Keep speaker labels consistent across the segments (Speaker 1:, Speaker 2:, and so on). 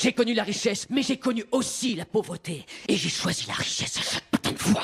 Speaker 1: J'ai connu la richesse, mais j'ai connu aussi la pauvreté. Et j'ai choisi la richesse à chaque putain de fois.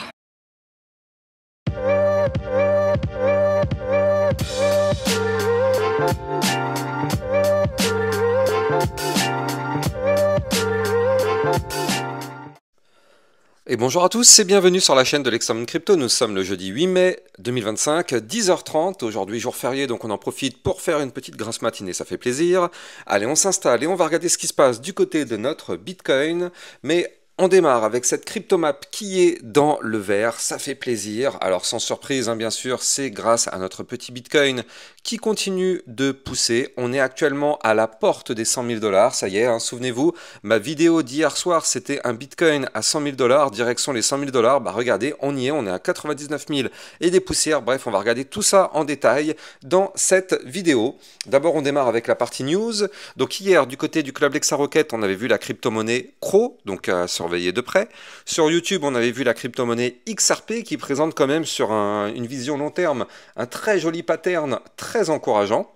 Speaker 2: Et bonjour à tous et bienvenue sur la chaîne de l'Extrême Crypto. Nous sommes le jeudi 8 mai 2025, 10h30. Aujourd'hui jour férié, donc on en profite pour faire une petite grasse matinée, ça fait plaisir. Allez, on s'installe et on va regarder ce qui se passe du côté de notre Bitcoin. Mais on démarre avec cette cryptomap qui est dans le vert, ça fait plaisir. Alors sans surprise, bien sûr, c'est grâce à notre petit Bitcoin qui continue de pousser. On est actuellement à la porte des 100 000 $, ça y est, souvenez-vous, ma vidéo d'hier soir, c'était un Bitcoin à 100 000 $, direction les 100 000 $. Bah regardez, on y est, on est à 99 000 et des poussières. Bref, on va regarder tout ça en détail dans cette vidéo. D'abord, on démarre avec la partie news. Donc hier, du côté du Club LexaRocket, on avait vu la crypto-monnaie CRO, donc surveiller de près. Sur YouTube, on avait vu la crypto-monnaie XRP qui présente quand même sur une vision long terme un très joli pattern très encourageant.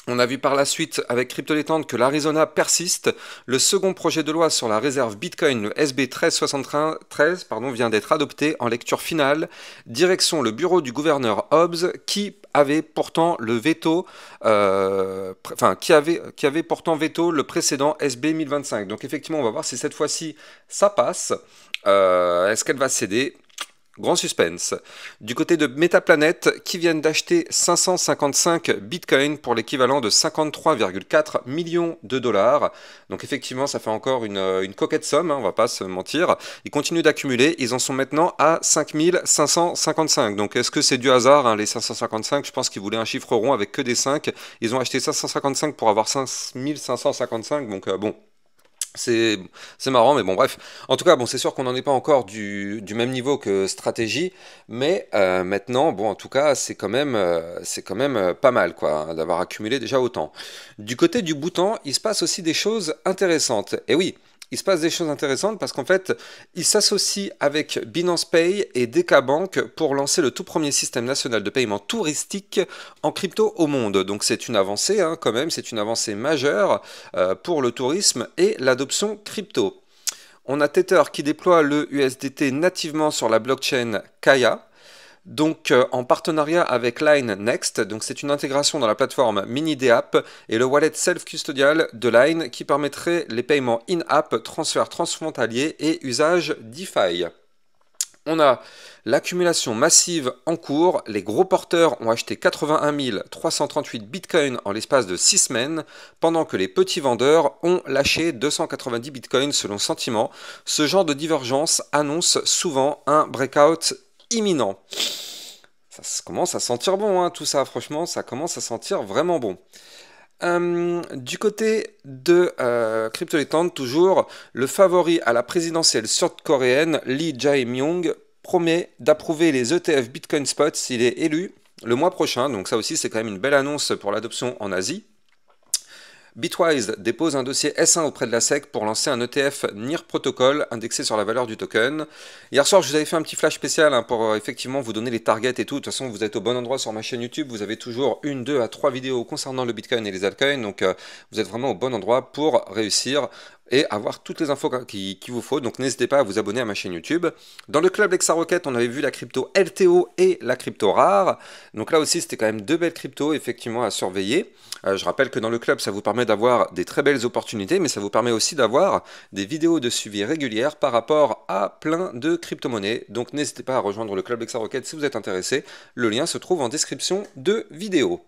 Speaker 2: On a vu par la suite avec CryptoLétende que l'Arizona persiste. Le second projet de loi sur la réserve Bitcoin, le SB 1373, vient d'être adopté en lecture finale. Direction le bureau du gouverneur Hobbs qui avait pourtant le veto, qui avait pourtant veto le précédent SB 1025. Donc effectivement, on va voir si cette fois-ci ça passe. Est-ce qu'elle va céder ? Grand suspense. Du côté de Metaplanet, qui viennent d'acheter 555 bitcoins pour l'équivalent de 53,4 millions de dollars. Donc effectivement, ça fait encore une coquette somme, on va pas se mentir. Ils continuent d'accumuler, ils en sont maintenant à 5555. Donc est-ce que c'est du hasard, les 555? Je pense qu'ils voulaient un chiffre rond avec que des 5. Ils ont acheté 555 pour avoir 5555, donc bon... C'est marrant, mais bon, bref. En tout cas, bon, c'est sûr qu'on n'en est pas encore du même niveau que stratégie, mais maintenant, bon, en tout cas, c'est quand même pas mal, quoi, d'avoir accumulé déjà autant. Du côté du Bhoutan, il se passe aussi des choses intéressantes. Et oui, il se passe des choses intéressantes parce qu'en fait, il s'associe avec Binance Pay et DK pour lancer le tout premier système national de paiement touristique en crypto au monde. Donc c'est une avancée, quand même, c'est une avancée majeure pour le tourisme et l'adoption crypto. On a Tether qui déploie le USDT nativement sur la blockchain Kaya. Donc en partenariat avec Line Next, donc c'est une intégration dans la plateforme MiniDApp et le wallet self-custodial de Line qui permettrait les paiements in-app, transferts transfrontaliers et usage DeFi. On a l'accumulation massive en cours, les gros porteurs ont acheté 81 338 bitcoins en l'espace de 6 semaines, pendant que les petits vendeurs ont lâché 290 bitcoins selon Sentiment. Ce genre de divergence annonce souvent un breakout imminent. Ça commence à sentir bon, tout ça, franchement, ça commence à sentir vraiment bon. Du côté de CryptoLétende, toujours, le favori à la présidentielle sud-coréenne, Lee Jae-myung, promet d'approuver les ETF Bitcoin Spot s'il est élu le mois prochain. Donc ça aussi, c'est quand même une belle annonce pour l'adoption en Asie. Bitwise dépose un dossier S1 auprès de la SEC pour lancer un ETF NIR Protocol indexé sur la valeur du token. Hier soir, je vous avais fait un petit flash spécial pour effectivement vous donner les targets et tout. De toute façon, vous êtes au bon endroit sur ma chaîne YouTube. Vous avez toujours 1, 2 à 3 vidéos concernant le Bitcoin et les altcoins. Donc, vous êtes vraiment au bon endroit pour réussir et avoir toutes les infos qu'il vous faut. Donc n'hésitez pas à vous abonner à ma chaîne YouTube. Dans le club LexaRocket, on avait vu la crypto LTO et la crypto rare. Donc là aussi, c'était quand même deux belles cryptos effectivement à surveiller. Je rappelle que dans le club, ça vous permet d'avoir des très belles opportunités, mais ça vous permet aussi d'avoir des vidéos de suivi régulières par rapport à plein de crypto-monnaies. Donc n'hésitez pas à rejoindre le club LexaRocket si vous êtes intéressé. Le lien se trouve en description de vidéo.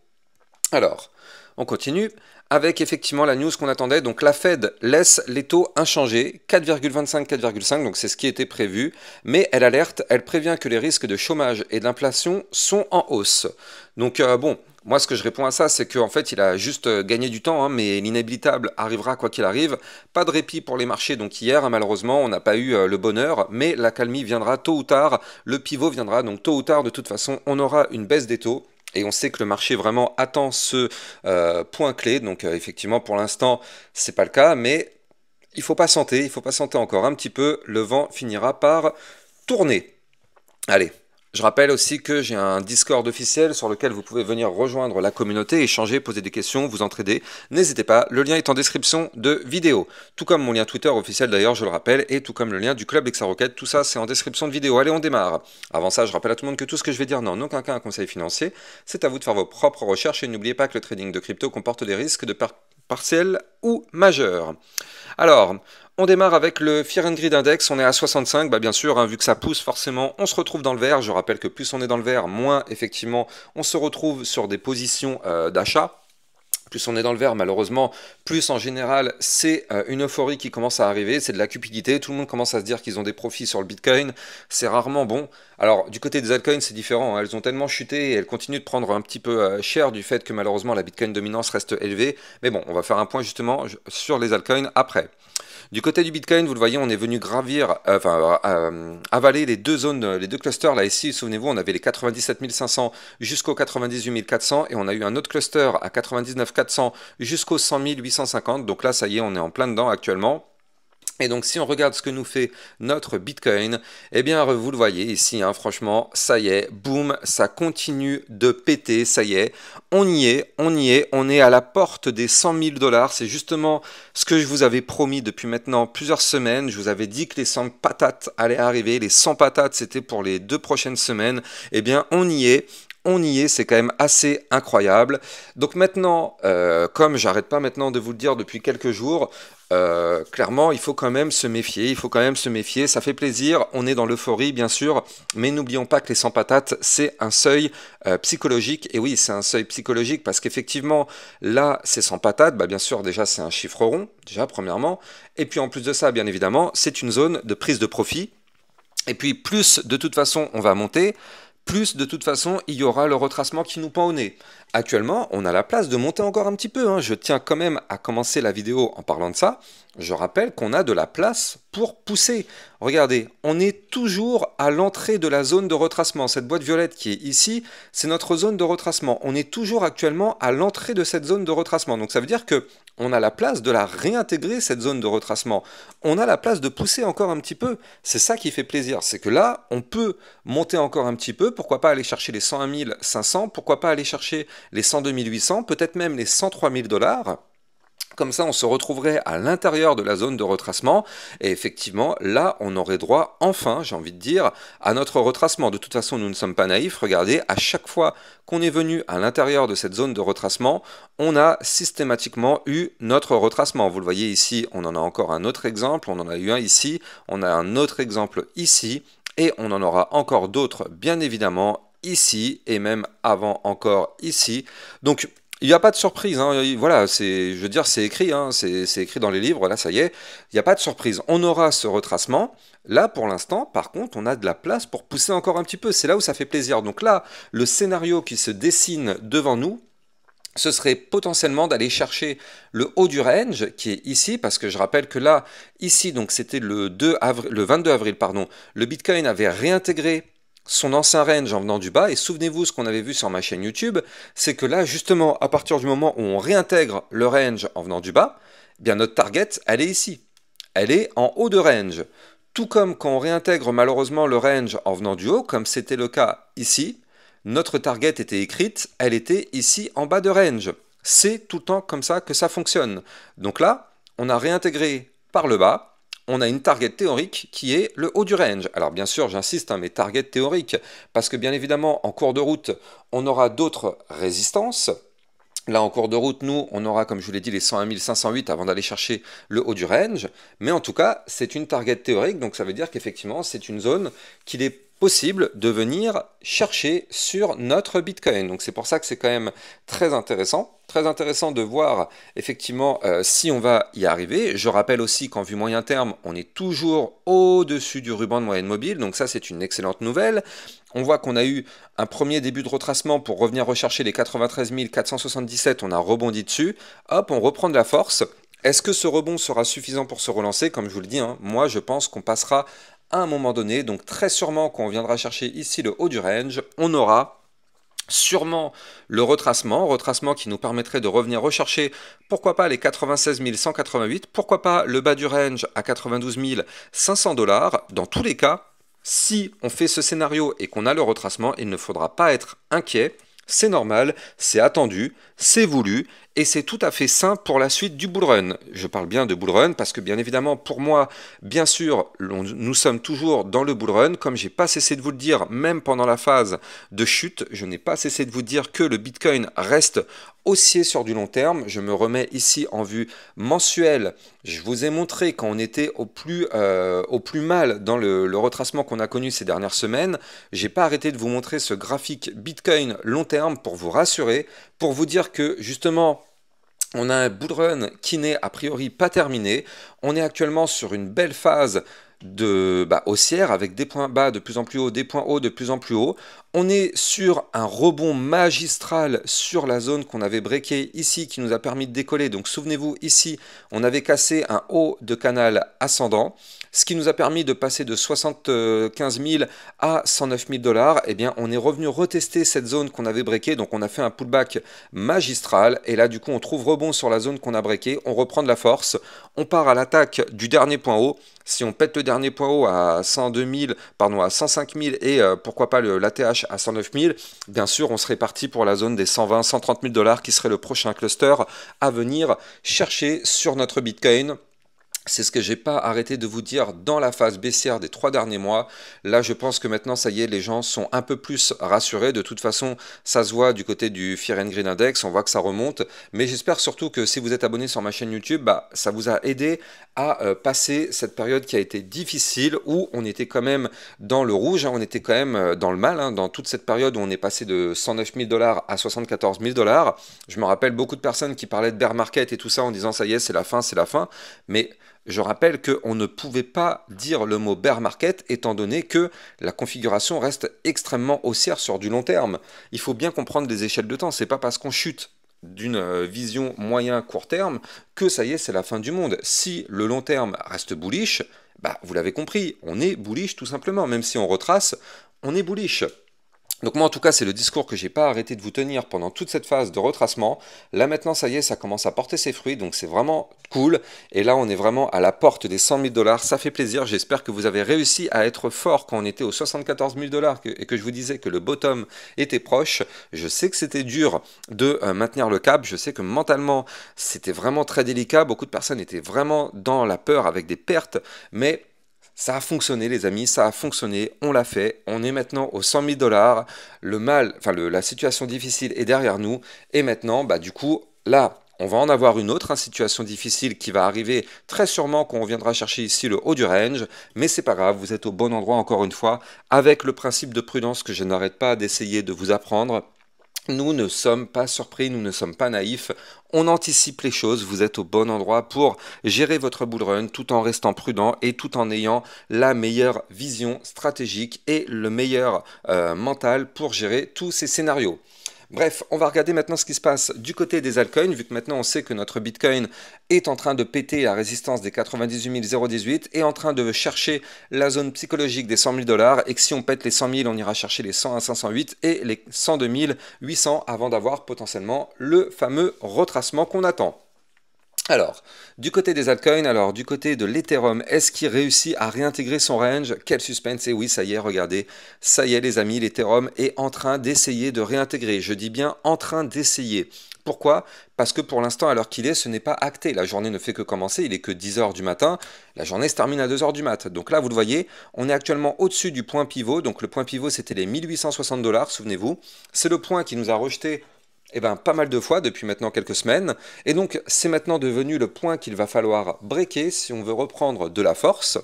Speaker 2: Alors, on continue avec effectivement la news qu'on attendait. Donc la Fed laisse les taux inchangés, 4,25, 4,5, donc c'est ce qui était prévu. Mais elle alerte, elle prévient que les risques de chômage et d'inflation sont en hausse. Donc bon, moi ce que je réponds à ça, c'est qu'en fait il a juste gagné du temps, mais l'inévitable arrivera quoi qu'il arrive. Pas de répit pour les marchés, donc hier malheureusement on n'a pas eu le bonheur, mais l'accalmie viendra tôt ou tard, le pivot viendra, donc tôt ou tard de toute façon on aura une baisse des taux. Et on sait que le marché vraiment attend ce point clé. Donc effectivement, pour l'instant, c'est pas le cas, mais il faut patienter encore un petit peu. Le vent finira par tourner. Allez, Je rappelle aussi que j'ai un Discord officiel sur lequel vous pouvez venir rejoindre la communauté, échanger, poser des questions, vous entraider. N'hésitez pas, le lien est en description de vidéo. Tout comme mon lien Twitter officiel d'ailleurs, je le rappelle, et tout comme le lien du club Lexarocket, tout ça c'est en description de vidéo. Allez, on démarre. Avant ça, je rappelle à tout le monde que tout ce que je vais dire n'a en aucun cas un conseil financier. C'est à vous de faire vos propres recherches et n'oubliez pas que le trading de crypto comporte des risques de partiels ou majeurs. Alors, on démarre avec le Fear and Greed Index, on est à 65, bien sûr, hein, vu que ça pousse forcément, on se retrouve dans le vert. Je rappelle que plus on est dans le vert, moins effectivement on se retrouve sur des positions d'achat. Plus on est dans le vert, malheureusement, plus en général, c'est une euphorie qui commence à arriver, c'est de la cupidité, tout le monde commence à se dire qu'ils ont des profits sur le Bitcoin, c'est rarement bon. Alors, du côté des altcoins, c'est différent, hein. Elles ont tellement chuté et elles continuent de prendre un petit peu cher du fait que malheureusement la Bitcoin dominance reste élevée. Mais bon, on va faire un point justement sur les altcoins après. Du côté du Bitcoin, vous le voyez, on est venu gravir, avaler les deux zones, les deux clusters. Là, ici, souvenez-vous, on avait les 97 500 jusqu'aux 98 400 et on a eu un autre cluster à 99 400 jusqu'aux 100 850. Donc là, ça y est, on est en plein dedans actuellement. Et donc si on regarde ce que nous fait notre Bitcoin, eh bien vous le voyez ici, hein, franchement, ça y est, boum, ça continue de péter, ça y est, on y est, on est à la porte des 100 000 $. C'est justement ce que je vous avais promis depuis maintenant plusieurs semaines. Je vous avais dit que les 100 patates allaient arriver, les 100 patates c'était pour les 2 prochaines semaines. Eh bien on y est. On y est, c'est quand même assez incroyable. Donc maintenant, comme j'arrête pas maintenant de vous le dire depuis quelques jours, clairement, il faut quand même se méfier, ça fait plaisir, on est dans l'euphorie bien sûr, mais n'oublions pas que les 100 patates, c'est un seuil psychologique, et oui, c'est un seuil psychologique, parce qu'effectivement, là, c'est 100 patates, bien sûr, déjà, c'est un chiffre rond, déjà, premièrement, et puis en plus de ça, bien évidemment, c'est une zone de prise de profit, et puis plus, de toute façon, on va monter, plus de toute façon, il y aura le retracement qui nous pend au nez. Actuellement, on a la place de monter encore un petit peu, hein. Je tiens quand même à commencer la vidéo en parlant de ça. Je rappelle qu'on a de la place pour pousser. Regardez, on est toujours à l'entrée de la zone de retracement. Cette boîte violette qui est ici, c'est notre zone de retracement. On est toujours actuellement à l'entrée de cette zone de retracement. Donc ça veut dire que on a la place de la réintégrer, cette zone de retracement. On a la place de pousser encore un petit peu. C'est ça qui fait plaisir. C'est que là, on peut monter encore un petit peu. Pourquoi pas aller chercher les 101 500? Pourquoi pas aller chercher les 102 800? Peut-être même les 103 000 $. Comme ça, on se retrouverait à l'intérieur de la zone de retracement. Et effectivement, là, on aurait droit, enfin, j'ai envie de dire, à notre retracement. De toute façon, nous ne sommes pas naïfs. Regardez, à chaque fois qu'on est venu à l'intérieur de cette zone de retracement, on a systématiquement eu notre retracement. Vous le voyez ici, on en a encore un autre exemple. On en a eu un ici. On a un autre exemple ici. Et on en aura encore d'autres, bien évidemment, ici. Et même avant encore ici. Donc, il n'y a pas de surprise, hein. Voilà, je veux dire, c'est écrit, hein. C'est écrit dans les livres, là, ça y est, il n'y a pas de surprise. On aura ce retracement. Là, pour l'instant, par contre, on a de la place pour pousser encore un petit peu. C'est là où ça fait plaisir. Donc là, le scénario qui se dessine devant nous, ce serait potentiellement d'aller chercher le haut du range qui est ici, parce que je rappelle que là, ici, donc c'était le 22 avril, pardon, le Bitcoin avait réintégré son ancien range en venant du bas, et souvenez-vous ce qu'on avait vu sur ma chaîne YouTube, c'est que là justement à partir du moment où on réintègre le range en venant du bas, bien notre target elle est ici, elle est en haut de range, tout comme quand on réintègre malheureusement le range en venant du haut, comme c'était le cas ici, notre target était écrite, elle était ici en bas de range, c'est tout le temps comme ça que ça fonctionne, donc là on a réintégré par le bas, on a une target théorique qui est le haut du range. Alors bien sûr, j'insiste, hein, mais target théorique, parce que bien évidemment, en cours de route, on aura d'autres résistances. Là, en cours de route, nous, on aura, comme je vous l'ai dit, les 101 508 avant d'aller chercher le haut du range. Mais en tout cas, c'est une target théorique, donc ça veut dire qu'effectivement, c'est une zone qu'il est possible de venir chercher sur notre Bitcoin. Donc c'est pour ça que c'est quand même très intéressant de voir effectivement si on va y arriver. Je rappelle aussi qu'en vue moyen terme, on est toujours au-dessus du ruban de moyenne mobile, donc ça c'est une excellente nouvelle. On voit qu'on a eu un premier début de retracement pour revenir rechercher les 93 477, on a rebondi dessus, hop, on reprend de la force. Est-ce que ce rebond sera suffisant pour se relancer? Comme je vous le dis, hein, moi je pense qu'on passera à un moment donné, donc très sûrement quand on viendra chercher ici le haut du range, on aura sûrement le retracement qui nous permettrait de revenir rechercher, pourquoi pas les 96 188, pourquoi pas le bas du range à 92 500 $. Dans tous les cas, Si on fait ce scénario et qu'on a le retracement, il ne faudra pas être inquiet. C'est normal, c'est attendu, c'est voulu et c'est tout à fait sain pour la suite du bull run. Je parle bien de bull run parce que bien évidemment pour moi, bien sûr, nous sommes toujours dans le bull run. Comme j'ai pas cessé de vous le dire, même pendant la phase de chute, je n'ai pas cessé de vous dire que le Bitcoin reste haussier sur du long terme. Je me remets ici en vue mensuelle. Je vous ai montré quand on était au plus mal dans le retracement qu'on a connu ces dernières semaines. J'ai pas arrêté de vous montrer ce graphique Bitcoin long terme pour vous rassurer, pour vous dire que justement on a un bull run qui n'est a priori pas terminé. On est actuellement sur une belle phase de haussière avec des points bas de plus en plus haut, des points hauts de plus en plus haut. On est sur un rebond magistral sur la zone qu'on avait breaké ici qui nous a permis de décoller. Donc souvenez-vous, ici on avait cassé un haut de canal ascendant, ce qui nous a permis de passer de 75 000 à 109 000 $. Eh bien on est revenu retester cette zone qu'on avait breaké, donc on a fait un pullback magistral et là du coup on trouve rebond sur la zone qu'on a breaké, on reprend de la force, on part à l'attaque du dernier point haut. Si on pète le dernier point haut à 105 000 et pourquoi pas l'ATH à 109 000, bien sûr, on serait parti pour la zone des 120 130 000 $ qui serait le prochain cluster à venir chercher sur notre Bitcoin. C'est ce que j'ai pas arrêté de vous dire dans la phase baissière des 3 derniers mois. Là, je pense que maintenant, ça y est, les gens sont un peu plus rassurés. De toute façon, ça se voit du côté du Fear and Greed Index. On voit que ça remonte. Mais j'espère surtout que si vous êtes abonné sur ma chaîne YouTube, ça vous a aidé à passer cette période qui a été difficile, où on était quand même dans le rouge, on était quand même dans le mal, dans toute cette période où on est passé de 109 000 $ à 74 000 $. Je me rappelle beaucoup de personnes qui parlaient de bear market et tout ça en disant ça y est, c'est la fin, c'est la fin. Mais je rappelle qu'on ne pouvait pas dire le mot bear market étant donné que la configuration reste extrêmement haussière sur du long terme. Il faut bien comprendre les échelles de temps. C'est pas parce qu'on chute d'une vision moyen-court terme que ça y est, c'est la fin du monde. Si le long terme reste bullish, vous l'avez compris, on est bullish tout simplement. Même si on retrace, on est bullish. Donc moi en tout cas c'est le discours que j'ai pas arrêté de vous tenir pendant toute cette phase de retracement. Là maintenant ça y est, ça commence à porter ses fruits, donc c'est vraiment cool. Et là on est vraiment à la porte des 100 000 $, ça fait plaisir. J'espère que vous avez réussi à être fort quand on était aux 74 000 $ et que je vous disais que le bottom était proche. Je sais que c'était dur de maintenir le cap, je sais que mentalement c'était vraiment très délicat. Beaucoup de personnes étaient vraiment dans la peur avec des pertes, mais ça a fonctionné les amis, ça a fonctionné, on l'a fait, on est maintenant aux 100 000 $, la situation difficile est derrière nous, et maintenant, du coup, là, on va en avoir une autre situation difficile qui va arriver très sûrement quand on viendra chercher ici le haut du range, mais c'est pas grave, vous êtes au bon endroit encore une fois, avec le principe de prudence que je n'arrête pas d'essayer de vous apprendre. Nous ne sommes pas surpris, nous ne sommes pas naïfs, on anticipe les choses, vous êtes au bon endroit pour gérer votre bull run tout en restant prudent et tout en ayant la meilleure vision stratégique et le meilleur mental pour gérer tous ces scénarios. Bref, on va regarder maintenant ce qui se passe du côté des altcoins, vu que maintenant on sait que notre Bitcoin est en train de péter la résistance des 98 018, est en train de chercher la zone psychologique des 100 000 $, et que si on pète les 100 000, on ira chercher les 101 508 et les 102 800 avant d'avoir potentiellement le fameux retracement qu'on attend. Alors, du côté des altcoins, du côté de l'Ethereum, est-ce qu'il réussit à réintégrer son range? Quel suspense! Et oui, ça y est, regardez, ça y est les amis, l'Ethereum est en train d'essayer de réintégrer. Je dis bien en train d'essayer. Pourquoi? Parce que pour l'instant, à l'heure qu'il est, ce n'est pas acté. La journée ne fait que commencer, il est que 10 h du matin. La journée se termine à 2 h du mat. Donc là, vous le voyez, on est actuellement au-dessus du point pivot. Donc le point pivot, c'était les 1860 $, souvenez-vous. C'est le point qui nous a rejeté pas mal de fois depuis maintenant quelques semaines. Et donc, c'est maintenant devenu le point qu'il va falloir breaker si on veut reprendre de la force.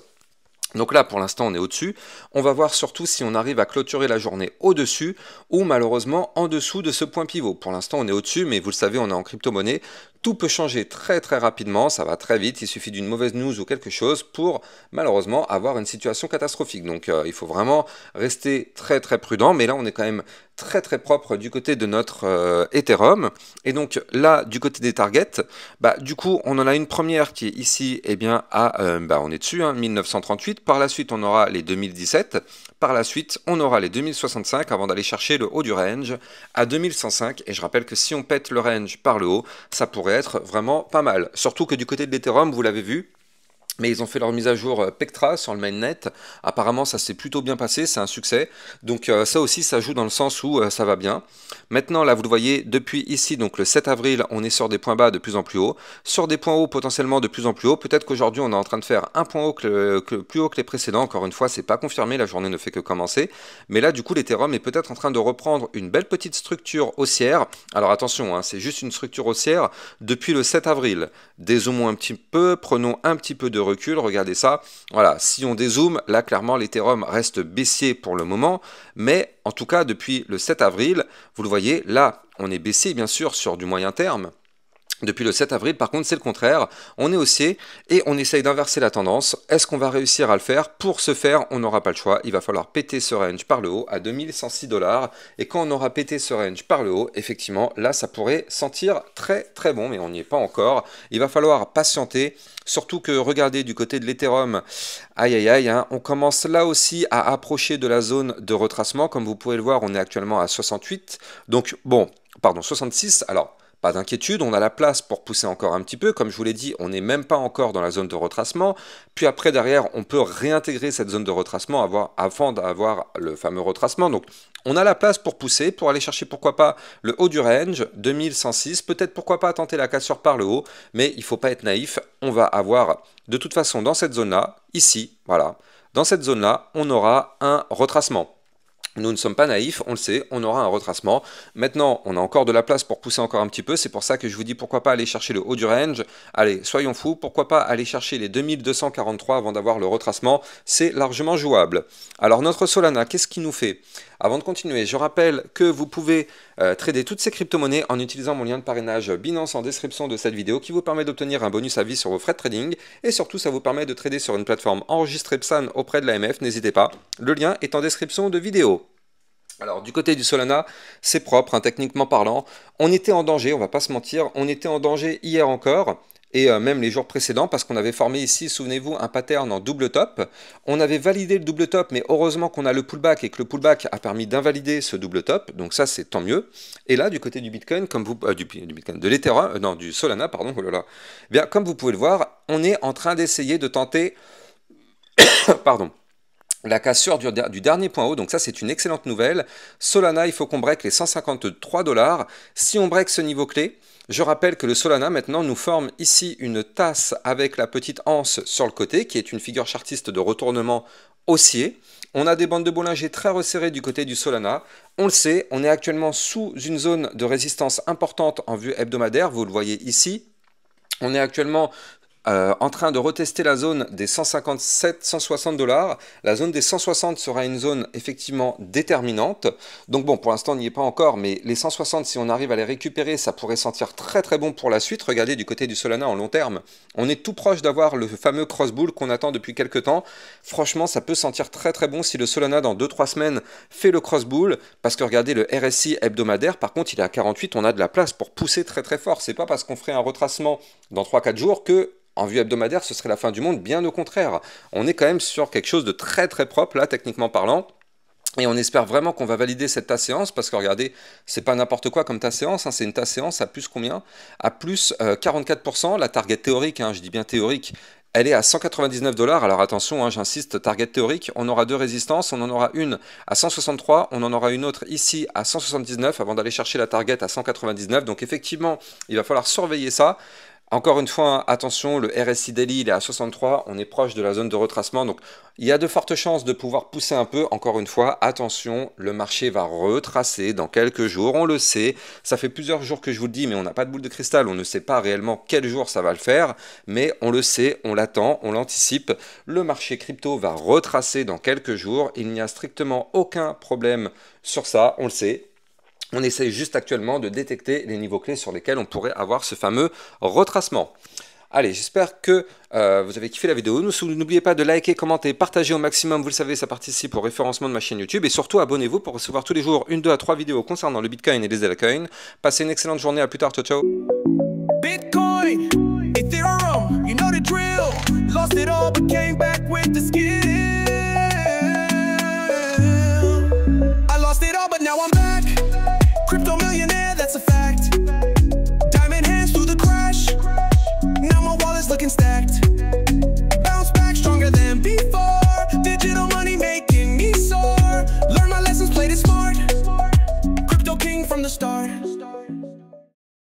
Speaker 2: Donc là, pour l'instant, on est au-dessus. On va voir surtout si on arrive à clôturer la journée au-dessus ou malheureusement en dessous de ce point pivot. Pour l'instant, on est au-dessus, mais vous le savez, on est en crypto-monnaie. Tout peut changer très très rapidement, ça va très vite. Il suffit d'une mauvaise news ou quelque chose pour malheureusement avoir une situation catastrophique. Donc il faut vraiment rester très très prudent. Mais là, on est quand même très très propre du côté de notre Ethereum. Et donc là, du côté des targets, du coup, on en a une première qui est ici, on est dessus, 1938. Par la suite, on aura les 2017. Par la suite, on aura les 2065 avant d'aller chercher le haut du range à 2105. Et je rappelle que si on pète le range par le haut, ça pourrait être vraiment pas mal. Surtout que du côté de l'Ethereum, vous l'avez vu, Mais ils ont fait leur mise à jour Pectra sur le mainnet. Apparemment, ça s'est plutôt bien passé, c'est un succès. Donc ça aussi, ça joue dans le sens où ça va bien. Maintenant, là, vous le voyez, depuis ici, donc le 7 avril, on est sur des points bas de plus en plus hauts. Sur des points hauts potentiellement de plus en plus hauts. Peut-être qu'aujourd'hui, on est en train de faire un point haut plus haut que les précédents. Encore une fois, c'est pas confirmé, la journée ne fait que commencer. Mais là, du coup, l'Ethereum est peut-être en train de reprendre une belle petite structure haussière. Alors attention, hein, c'est juste une structure haussière depuis le 7 avril. Dézoomons un petit peu, prenons un petit peu de recul, regardez ça, voilà, si on dézoome, là clairement l'Ethereum reste baissier pour le moment, mais en tout cas depuis le 7 avril, vous le voyez, là on est baissier bien sûr sur du moyen terme. Depuis le 7 avril, par contre, c'est le contraire. On est haussier et on essaye d'inverser la tendance. Est-ce qu'on va réussir à le faire? Pour ce faire, on n'aura pas le choix. Il va falloir péter ce range par le haut à 2106 $. Et quand on aura pété ce range par le haut, effectivement, là, ça pourrait sentir très très bon, mais on n'y est pas encore. Il va falloir patienter. Surtout que, regardez, du côté de l'Ethereum, aïe aïe aïe, hein, on commence là aussi à approcher de la zone de retracement. Comme vous pouvez le voir, on est actuellement à 68. Donc, bon, pardon, 66. Alors, pas d'inquiétude, on a la place pour pousser encore un petit peu. Comme je vous l'ai dit, on n'est même pas encore dans la zone de retracement. Puis après, derrière, on peut réintégrer cette zone de retracement avant d'avoir le fameux retracement. Donc, on a la place pour pousser, pour aller chercher, pourquoi pas, le haut du range, 2106. Peut-être, pourquoi pas, tenter la cassure par le haut. Mais il ne faut pas être naïf. On va avoir, de toute façon, dans cette zone-là, ici, voilà, dans cette zone-là, on aura un retracement. Nous ne sommes pas naïfs, on le sait, on aura un retracement. Maintenant, on a encore de la place pour pousser encore un petit peu. C'est pour ça que je vous dis pourquoi pas aller chercher le haut du range. Allez, soyons fous, pourquoi pas aller chercher les 2243 avant d'avoir le retracement. C'est largement jouable. Alors notre Solana, qu'est-ce qu'il nous fait? Avant de continuer, je rappelle que vous pouvez trader toutes ces crypto-monnaies en utilisant mon lien de parrainage Binance en description de cette vidéo qui vous permet d'obtenir un bonus à vie sur vos frais de trading. Et surtout, ça vous permet de trader sur une plateforme enregistrée PSAN auprès de l'AMF. N'hésitez pas, le lien est en description de vidéo. Alors du côté du Solana, c'est propre, hein, techniquement parlant. On était en danger, on va pas se mentir, on était en danger hier encore, et même les jours précédents, parce qu'on avait formé ici, souvenez-vous, un pattern en double top. On avait validé le double top, mais heureusement qu'on a le pullback, et que le pullback a permis d'invalider ce double top, donc ça c'est tant mieux. Et là, du côté du Bitcoin, comme vous, du Bitcoin, de l'Ethereum, non, du Solana, pardon, oh là là, eh bien, comme vous pouvez le voir, on est en train d'essayer de tenter, pardon, la cassure du dernier point haut, donc ça c'est une excellente nouvelle. Solana, il faut qu'on break les 153 $. Si on break ce niveau clé, je rappelle que le Solana maintenant nous forme ici une tasse avec la petite anse sur le côté, qui est une figure chartiste de retournement haussier. On a des bandes de Bollinger très resserrées du côté du Solana. On le sait, on est actuellement sous une zone de résistance importante en vue hebdomadaire, vous le voyez ici. On est actuellement en train de retester la zone des 157-160 $. La zone des 160 sera une zone effectivement déterminante. Donc bon, pour l'instant, on n'y est pas encore, mais les 160, si on arrive à les récupérer, ça pourrait sentir très très bon pour la suite. Regardez du côté du Solana en long terme. On est tout proche d'avoir le fameux cross-bull qu'on attend depuis quelques temps. Franchement, ça peut sentir très très bon si le Solana, dans 2-3 semaines, fait le cross-bull. Parce que regardez, le RSI hebdomadaire, par contre, il est à 48. On a de la place pour pousser très très fort. C'est pas parce qu'on ferait un retracement dans 3-4 jours que en vue hebdomadaire, ce serait la fin du monde, bien au contraire. On est quand même sur quelque chose de très très propre, là, techniquement parlant. Et on espère vraiment qu'on va valider cette tasse séance, parce que regardez, c'est pas n'importe quoi comme tasse séance, hein, c'est une tasse séance à plus combien? À plus 44%, la target théorique, hein, je dis bien théorique, elle est à 199 $. Alors attention, hein, j'insiste, target théorique, on aura deux résistances, on en aura une à 163, on en aura une autre ici à 179, avant d'aller chercher la target à 199. Donc effectivement, il va falloir surveiller ça. Encore une fois, attention, le RSI daily il est à 63, on est proche de la zone de retracement, donc il y a de fortes chances de pouvoir pousser un peu. Encore une fois, attention, le marché va retracer dans quelques jours, on le sait, ça fait plusieurs jours que je vous le dis, mais on n'a pas de boule de cristal, on ne sait pas réellement quel jour ça va le faire, mais on le sait, on l'attend, on l'anticipe, le marché crypto va retracer dans quelques jours, il n'y a strictement aucun problème sur ça, on le sait. On essaye juste actuellement de détecter les niveaux clés sur lesquels on pourrait avoir ce fameux retracement. Allez, j'espère que vous avez kiffé la vidéo. N'oubliez pas de liker, commenter, partager au maximum. Vous le savez, ça participe au référencement de ma chaîne YouTube. Et surtout, abonnez-vous pour recevoir tous les jours 1, 2 à 3 vidéos concernant le Bitcoin et les altcoins. Passez une excellente journée. À plus tard. Ciao, ciao.
Speaker 3: Bitcoin, Ethereum, you know the drill. Lost it all but came back with the skill.